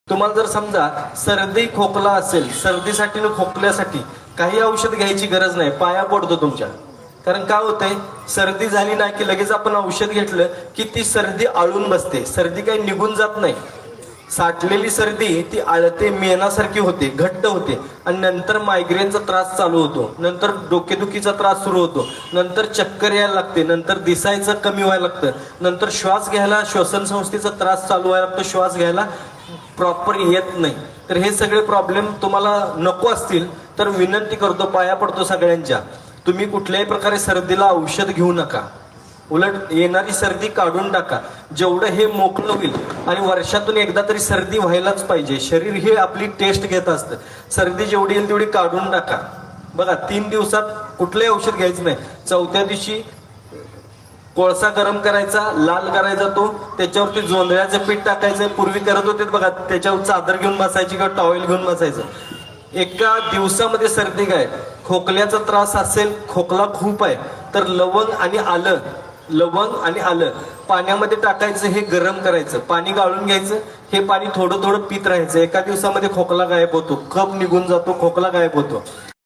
तुम्हाला जर समजा सर्दी खोकला असेल, सर्दीसाठी आणि खोकल्यासाठी काही औषध घ्यायची गरज नाही, पाया पडतो तुमच्या. कारण काय होतंय, सर्दी झाली ना की लगेच आपण औषध घेतलं की ती सर्दी आळून बसते. सर्दी काही निघून जात नाही. साठलेली सर्दी ती आळते, मेणासारखी होते, घट्ट होते आणि नंतर मायग्रेनचा त्रास चालू होतो, नंतर डोकेदुखीचा त्रास सुरू होतो, नंतर चक्कर यायला लागते, नंतर दिसायचं कमी व्हायला लागतं, नंतर श्वास घ्यायला श्वसन संस्थेचा त्रास चालू व्हायला लागतो, श्वास घ्यायला प्रॉपर येत नाही. तर हे सगळे प्रॉब्लेम तुम्हाला नको असतील तर विनंती करतो, पाया पडतो सगळ्यांच्या, तुम्ही कुठल्याही प्रकारे सर्दीला औषध घेऊ नका. उलट येणारी सर्दी काढून टाका. जेवढं हे मोकळं होईल, आणि वर्षातून एकदा तरी सर्दी व्हायलाच पाहिजे. शरीर हे आपली टेस्ट घेत असतं. सर्दी जेवढी येईल तेवढी काढून टाका. बघा, 3 दिवसात कुठलंही औषध घ्यायचं नाही. 4थ्या दिवशी कोळसा गरम करायचा, लाल करायचा, तो त्याच्यावरती जोंधळ्याचं पीठ टाकायचं. पूर्वी करत होते बघा, त्याच्यावर चादर घेऊन बसायची किंवा टॉवेल घेऊन बसायचं. एका दिवसामध्ये सर्दी काय, खोकल्याचा त्रास असेल, खोकला खूप आहे, तर लवंग आणि आलं पाण्यामध्ये टाकायचं, हे गरम करायचं, पाणी गाळून घ्यायचं, हे पाणी थोडं थोडं पित राहायचं. एका दिवसामध्ये खोकला गायब होतो, कफ निघून जातो, खोकला गायब होतो.